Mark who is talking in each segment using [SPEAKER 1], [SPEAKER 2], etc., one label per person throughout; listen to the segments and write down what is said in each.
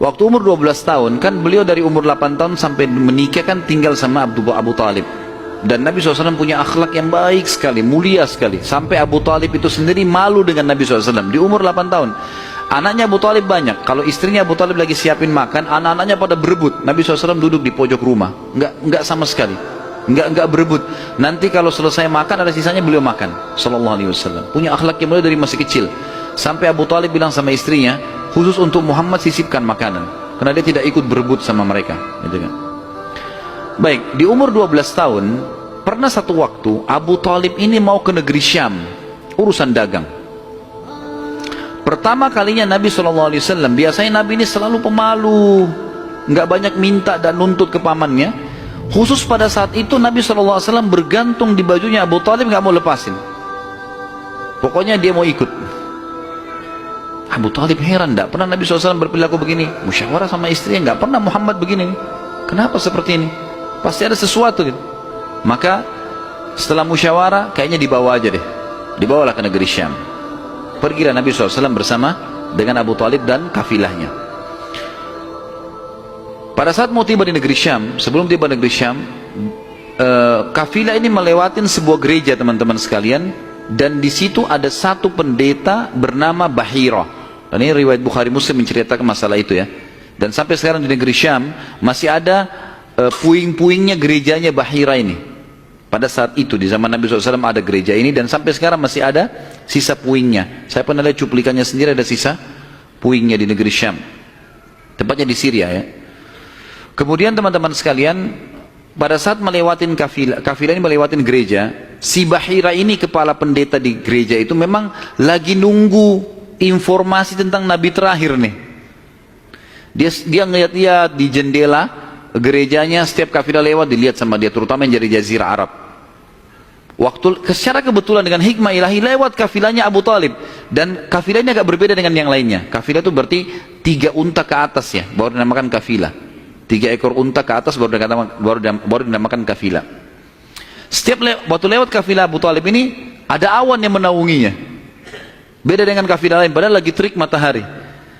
[SPEAKER 1] Waktu umur 12 tahun, kan beliau dari umur 8 tahun sampai menikah kan tinggal sama Abu Talib. Dan Nabi SAW punya akhlak yang baik sekali, mulia sekali. Sampai Abu Talib itu sendiri malu dengan Nabi SAW. Di umur 8 tahun. Anaknya Abu Talib banyak. Kalau istrinya Abu Talib lagi siapin makan, anak-anaknya pada berebut. Nabi SAW duduk di pojok rumah. Enggak sama sekali. Enggak berebut. Nanti kalau selesai makan, ada sisanya beliau makan. Sallallahu alaihi wasallam. Punya akhlak yang mulia dari masih kecil. Sampai Abu Talib bilang sama istrinya, khusus untuk Muhammad sisipkan makanan. Karena dia tidak ikut berebut sama mereka. Gitu kan. Baik, di umur 12 tahun, pernah satu waktu Abu Talib ini mau ke negeri Syam, urusan dagang. Pertama kalinya Nabi SAW, biasanya Nabi ini selalu pemalu, nggak banyak minta dan nuntut ke pamannya. Khusus pada saat itu Nabi SAW bergantung di bajunya Abu Talib, nggak mau lepasin. Pokoknya dia mau ikut. Abu Talib heran, nggak pernah Nabi SAW berperilaku begini. Musyawarah sama istrinya, nggak pernah Muhammad begini. Kenapa seperti ini? Pasti ada sesuatu gitu. Maka setelah musyawarah, kayaknya dibawa aja deh. Dibawalah ke negeri Syam. Pergilah Nabi SAW bersama dengan Abu Talib dan kafilahnya. Pada saat mau tiba di negeri Syam, sebelum tiba di negeri Syam, kafilah ini melewatin sebuah gereja, teman-teman sekalian. Dan di situ ada satu pendeta bernama Bahira. Dan ini riwayat Bukhari Muslim menceritakan masalah itu ya. Dan sampai sekarang di negeri Syam masih ada puing-puingnya gerejanya Bahira ini. Pada saat itu di zaman Nabi SAW ada gereja ini, dan sampai sekarang masih ada sisa puingnya. Saya pernah lihat cuplikannya sendiri, ada sisa puingnya di negeri Syam, tepatnya di Syria ya. Kemudian teman-teman sekalian, pada saat melewatin kafilah ini melewatin gereja, si Bahira ini kepala pendeta di gereja itu memang lagi nunggu informasi tentang Nabi terakhir nih. Dia ngeliat-liat di jendela gerejanya, setiap kafilah lewat dilihat sama dia, terutama yang dari Jazirah Arab. Secara kebetulan dengan hikmah ilahi lewat kafilahnya Abu Talib, dan kafilah ini agak berbeda dengan yang lainnya. Kafilah itu berarti 3 unta ke atas ya, baru dinamakan kafilah. 3 ekor unta ke atas baru dinamakan kafilah. Waktu lewat kafilah Abu Talib ini ada awan yang menaunginya. Beda dengan kafilah lain, padahal lagi terik matahari.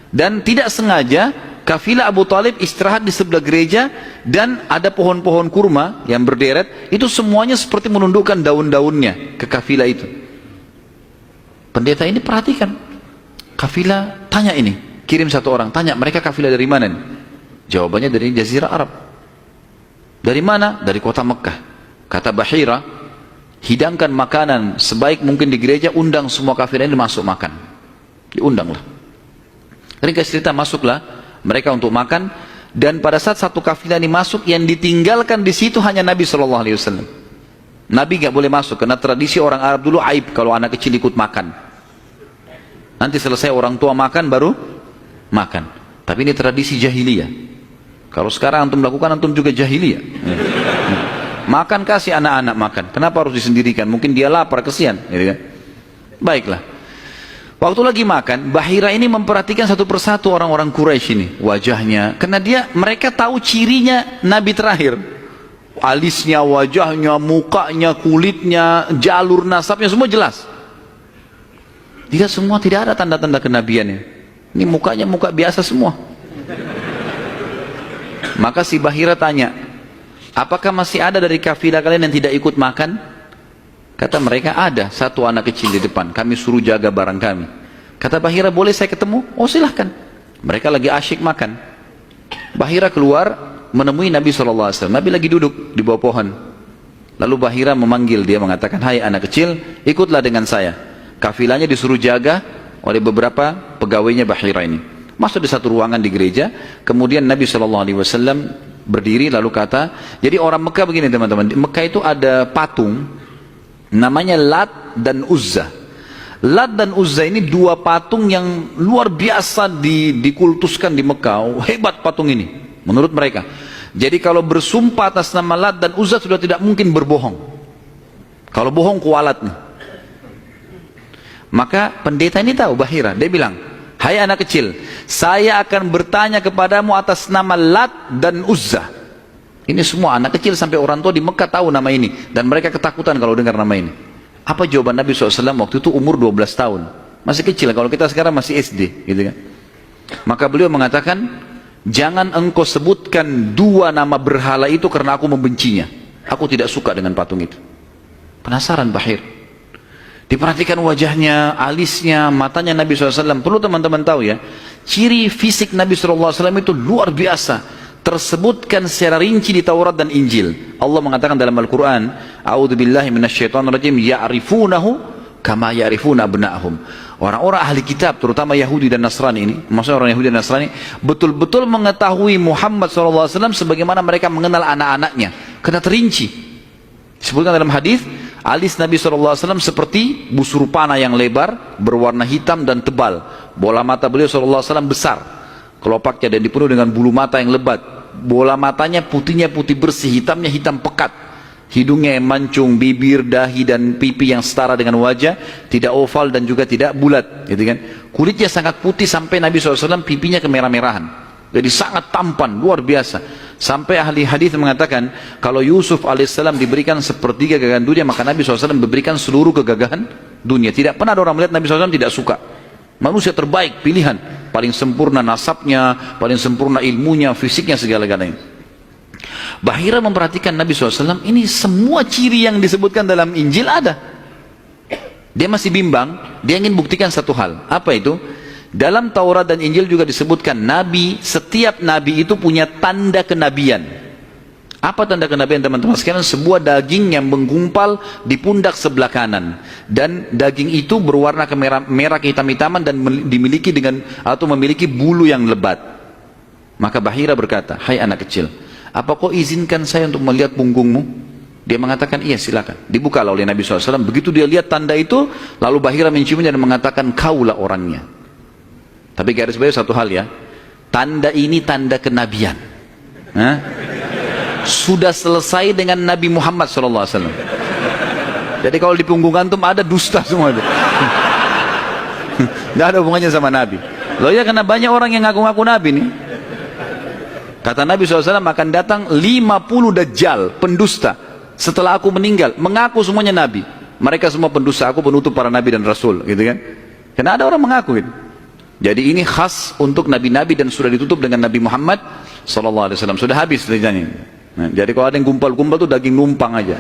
[SPEAKER 1] Dan tidak sengaja kafilah Abu Talib istirahat di sebelah gereja, dan ada pohon-pohon kurma yang berderet, itu semuanya seperti menundukkan daun-daunnya ke kafilah itu. Pendeta ini perhatikan, kafilah tanya ini, kirim satu orang, tanya mereka kafilah dari mana nih? Jawabannya dari Jazirah Arab. Dari mana? Dari kota Mekah. Kata Bahira, hidangkan makanan sebaik mungkin di gereja, undang semua kafilah ini masuk makan. Diundanglah. Ringkas cerita, masuklah mereka untuk makan, dan pada saat satu kafilah ini masuk, yang ditinggalkan di situ hanya Nabi SAW. Nabi nggak boleh masuk, karena tradisi orang Arab dulu aib kalau anak kecil ikut makan. Nanti selesai orang tua makan baru makan. Tapi ini tradisi jahiliyah. Kalau sekarang antum lakukan, antum juga jahiliyah. Makan, kasih anak-anak makan. Kenapa harus disendirikan? Mungkin dia lapar, kesian. Gitu kan? Baiklah. Waktu lagi makan, Bahira ini memperhatikan satu persatu orang-orang Quraisy ini, wajahnya. Karena mereka tahu cirinya Nabi terakhir. Alisnya, wajahnya, mukanya, kulitnya, jalur nasabnya, semua jelas. Tidak semua, tidak ada tanda-tanda kenabiannya. Ini mukanya muka biasa semua. Maka si Bahira tanya, apakah masih ada dari kafilah kalian yang tidak ikut makan? Kata mereka, ada satu anak kecil di depan, kami suruh jaga barang kami. Kata Bahira, boleh saya ketemu? Oh silahkan. Mereka lagi asyik makan. Bahira keluar menemui Nabi SAW. Nabi lagi duduk di bawah pohon. Lalu Bahira memanggil dia, mengatakan, hai anak kecil, ikutlah dengan saya. Kafilahnya disuruh jaga oleh beberapa pegawainya Bahira ini. Masuk di satu ruangan di gereja. Kemudian Nabi SAW berdiri lalu kata, jadi orang Mekah begini teman-teman, di Mekah itu ada patung namanya Lat dan Uzza. Lat dan Uzza ini 2 patung yang luar biasa dikultuskan di Mekah. Hebat patung ini menurut mereka. Jadi kalau bersumpah atas nama Lat dan Uzza sudah tidak mungkin berbohong. Kalau bohong kualat nih. Maka pendeta ini tahu Bahira, dia bilang, hai anak kecil, saya akan bertanya kepadamu atas nama Lat dan Uzza. Ini semua anak kecil sampai orang tua di Mekah tahu nama ini, dan mereka ketakutan kalau dengar nama ini. Apa jawaban Nabi SAW waktu itu? Umur 12 tahun, masih kecil. Kalau kita sekarang masih SD gitu kan. Maka beliau mengatakan, jangan engkau sebutkan dua nama berhala itu karena aku membencinya. Aku tidak suka dengan patung itu. Penasaran Bahir. Diperhatikan wajahnya, alisnya, matanya Nabi SAW. Perlu teman-teman tahu ya, ciri fisik Nabi SAW itu luar biasa. Tersebutkan secara rinci di Taurat dan Injil. Allah mengatakan dalam Al-Quran, A'udzubillahi minasyaitonirrajim, ya'rifunahu kama ya'rifuna abna'ahum. Orang-orang ahli kitab, terutama Yahudi dan Nasrani ini, maksudnya orang Yahudi dan Nasrani, betul-betul mengetahui Muhammad SAW sebagaimana mereka mengenal anak-anaknya. Karena terinci. Disebutkan dalam hadis, alis Nabi SAW seperti busur panah yang lebar, berwarna hitam dan tebal. Bola mata beliau SAW besar, kelopaknya, dan dipenuhi dengan bulu mata yang lebat. Bola matanya putihnya putih bersih, hitamnya hitam pekat. Hidungnya yang mancung, bibir, dahi dan pipi yang setara dengan wajah, tidak oval dan juga tidak bulat, gitu kan. Kulitnya sangat putih sampai Nabi SAW pipinya kemerah-merahan. Jadi sangat tampan, luar biasa. Sampai ahli hadis mengatakan, kalau Yusuf alaihissalam diberikan sepertiga gagahan dunia, maka Nabi SAW memberikan seluruh kegagahan dunia. Tidak pernah ada orang melihat Nabi SAW tidak suka. Manusia terbaik, pilihan, paling sempurna nasabnya, paling sempurna ilmunya, fisiknya, segala-galanya. Bahira memperhatikan Nabi SAW, ini semua ciri yang disebutkan dalam Injil ada. Dia masih bimbang, dia ingin buktikan satu hal. Apa itu? Dalam Taurat dan Injil juga disebutkan Nabi, setiap Nabi itu punya tanda kenabian. Apa tanda kenabian teman-teman sekalian? Sebuah daging yang menggumpal di pundak sebelah kanan, dan daging itu berwarna merah kehitam-hitaman dan dimiliki dengan atau memiliki bulu yang lebat. Maka Bahira berkata, hai anak kecil, apa kau izinkan saya untuk melihat punggungmu? Dia mengatakan iya, silakan. Dibuka oleh Nabi SAW. Begitu dia lihat tanda itu, lalu Bahira menciumnya dan mengatakan, kaulah orangnya. Tapi garis bawah satu hal ya, tanda ini tanda kenabian. Hah? Sudah selesai dengan Nabi Muhammad SAW. Jadi kalau di punggung antum ada dusta semua itu. Tidak ada hubungannya sama Nabi. Loh ya, karena banyak orang yang ngaku-ngaku Nabi nih. Kata Nabi SAW, akan datang 50 dajjal, pendusta, setelah aku meninggal, mengaku semuanya Nabi. Mereka semua pendusta, aku penutup para Nabi dan Rasul, gitu kan. Karena ada orang mengaku gitu. Jadi ini khas untuk Nabi-Nabi dan sudah ditutup dengan Nabi Muhammad SAW. Sudah habis ceritanya. Nah, jadi kalau ada yang gumpal-gumpal tuh daging numpang aja.